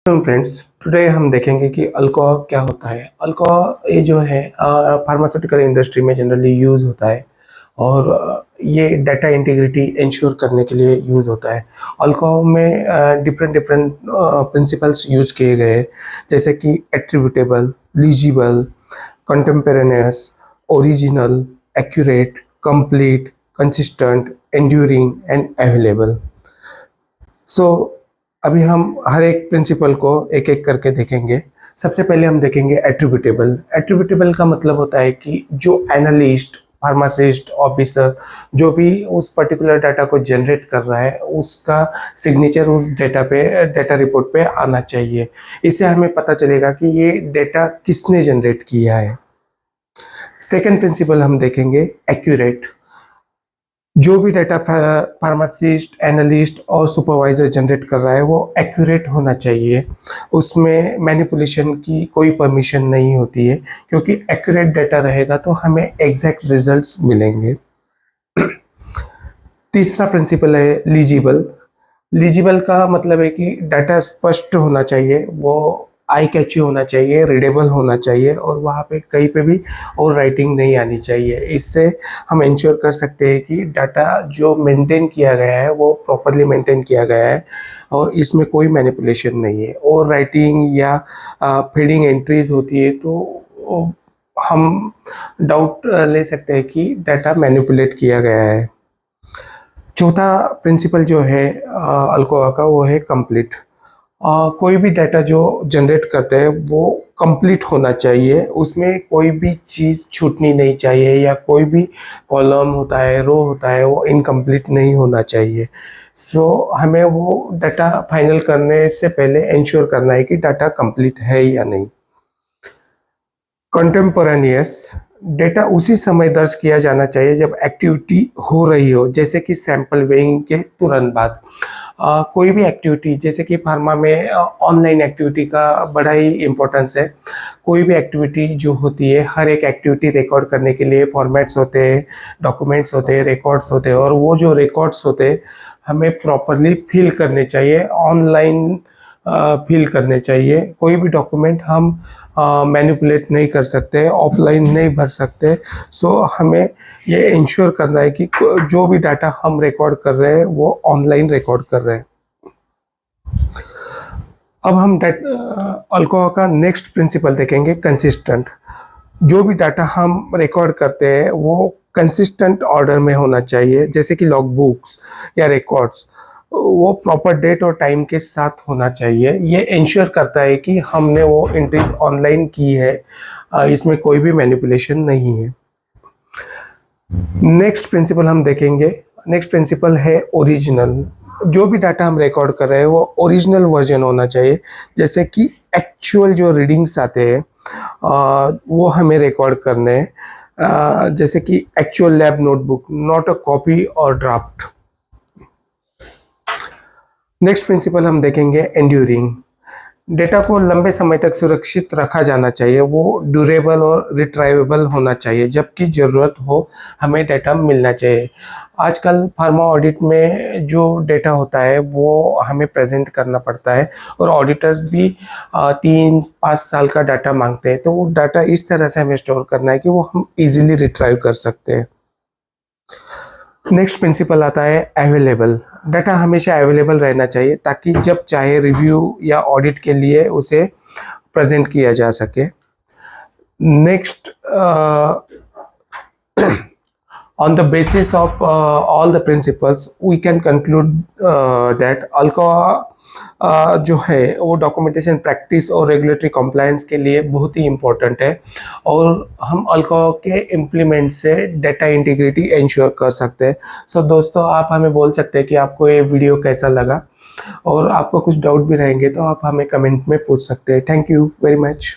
Friends, today हम देखेंगे कि अल्कोहल क्या होता है। अल्कोहल ये जो है फार्मास्यूटिकल इंडस्ट्री में जनरली यूज़ होता है और ये डाटा इंटीग्रिटी इंश्योर करने के लिए यूज़ होता है। अल्कोहल में डिफरेंट डिफरेंट प्रिंसिपल्स यूज़ किए गए, जैसे कि attributable, legible, contemporaneous, original, accurate, complete, consistent, enduring and available. So अभी हम हर एक प्रिंसिपल को एक एक करके देखेंगे। सबसे पहले हम देखेंगे एट्रीब्यूटेबल। एट्रीब्यूटेबल का मतलब होता है कि जो एनालिस्ट, फार्मासिस्ट, ऑफिसर जो भी उस पर्टिकुलर डाटा को जनरेट कर रहा है, उसका सिग्नेचर उस डाटा रिपोर्ट पे आना चाहिए। इससे हमें पता चलेगा कि ये डाटा किसने जनरेट किया है। सेकेंड प्रिंसिपल हम देखेंगे एक्यूरेट। जो भी डाटा फार्मासिस्ट, एनालिस्ट और सुपरवाइजर जनरेट कर रहा है वो एक्यूरेट होना चाहिए। उसमें मैनिपुलेशन की कोई परमिशन नहीं होती है, क्योंकि एक्यूरेट डाटा रहेगा तो हमें एग्जैक्ट रिजल्ट्स मिलेंगे। तीसरा प्रिंसिपल है लीजिबल। लीजिबल का मतलब है कि डाटा स्पष्ट होना चाहिए, वो आई कैची होना चाहिए, रीडेबल होना चाहिए और वहाँ पे कहीं पे भी और राइटिंग नहीं आनी चाहिए। इससे हम इंश्योर कर सकते हैं कि डाटा जो मेंटेन किया गया है वो प्रॉपरली मेंटेन किया गया है और इसमें कोई मैनिपुलेशन नहीं है। और राइटिंग या फीडिंग एंट्रीज होती है तो हम डाउट ले सकते हैं कि डाटा मैनिपुलेट किया गया है। चौथा प्रिंसिपल जो है अल्कोहल का, वो है कंप्लीट। कोई भी डाटा जो जनरेट करते हैं वो कंप्लीट होना चाहिए, उसमें कोई भी चीज़ छूटनी नहीं चाहिए, या कोई भी कॉलम होता है, रो होता है, वो इनकम्प्लीट नहीं होना चाहिए। सो हमें वो डाटा फाइनल करने से पहले इंश्योर करना है कि डाटा कंप्लीट है या नहीं। कंटेम्पोरेनियस। डेटा उसी समय दर्ज किया जाना चाहिए जब एक्टिविटी हो रही हो, जैसे कि सैंपल वेइंग के तुरंत बाद। कोई भी एक्टिविटी, जैसे कि फार्मा में ऑनलाइन एक्टिविटी का बड़ा ही इम्पोर्टेंस है। कोई भी एक्टिविटी जो होती है, हर एक एक्टिविटी रिकॉर्ड करने के लिए फॉर्मेट्स होते हैं, डॉक्यूमेंट्स होते हैं, रिकॉर्ड्स होते हैं, और वो जो रिकॉर्ड्स होते हैं हमें प्रॉपरली फिल करने चाहिए, ऑनलाइन फिल करने चाहिए। कोई भी डॉक्यूमेंट हम मैनिपुलेट नहीं कर सकते, ऑफलाइन नहीं भर सकते। सो हमें ये इंश्योर करना है कि जो भी डाटा हम रिकॉर्ड कर रहे हैं वो ऑनलाइन रिकॉर्ड कर रहे हैं। अब हम अल्कोहल का नेक्स्ट प्रिंसिपल देखेंगे, कंसिस्टेंट। जो भी डाटा हम रिकॉर्ड करते हैं वो कंसिस्टेंट ऑर्डर में होना चाहिए, जैसे कि लॉग बुक्स या रिकॉर्ड्स, वो प्रॉपर डेट और टाइम के साथ होना चाहिए। ये इंश्योर करता है कि हमने वो एंट्रीज ऑनलाइन की है, इसमें कोई भी मैनिपुलेशन नहीं है। नेक्स्ट प्रिंसिपल हम देखेंगे, नेक्स्ट प्रिंसिपल है ओरिजिनल। जो भी डाटा हम रिकॉर्ड कर रहे हैं वो ओरिजिनल वर्जन होना चाहिए, जैसे कि एक्चुअल जो रीडिंग्स आते हैं वो हमें रिकॉर्ड करने हैं, जैसे कि actual lab notebook, not a copy और ड्राफ्ट। नेक्स्ट प्रिंसिपल हम देखेंगे एंड्यूरिंग। डेटा को लंबे समय तक सुरक्षित रखा जाना चाहिए, वो ड्यूरेबल और रिट्राइवेबल होना चाहिए, जबकि ज़रूरत हो हमें डेटा मिलना चाहिए। आजकल फार्मा ऑडिट में जो डेटा होता है वो हमें प्रेजेंट करना पड़ता है, और ऑडिटर्स भी 3-5 साल का डाटा मांगते हैं, तो वो डाटा इस तरह से हमें स्टोर करना है कि वो हम इजीली रिट्राइव कर सकते हैं। नेक्स्ट प्रिंसिपल आता है अवेलेबल। डाटा हमेशा अवेलेबल रहना चाहिए, ताकि जब चाहे रिव्यू या ऑडिट के लिए उसे प्रेजेंट किया जा सके। Next, on the basis of all the principles we can conclude that alcohol जो है वो डॉक्यूमेंटेशन प्रैक्टिस और रेगुलेटरी कंप्लायंस के लिए बहुत ही इम्पोर्टेंट है, और हम अल्कोहल के इम्प्लीमेंट से डाटा इंटीग्रिटी इंश्योर कर सकते हैं। सो दोस्तों, आप हमें बोल सकते हैं कि आपको ये वीडियो कैसा लगा, और आपको कुछ डाउट भी रहेंगे तो आप हमें कमेंट में पूछ सकते हैं। Thank you very much.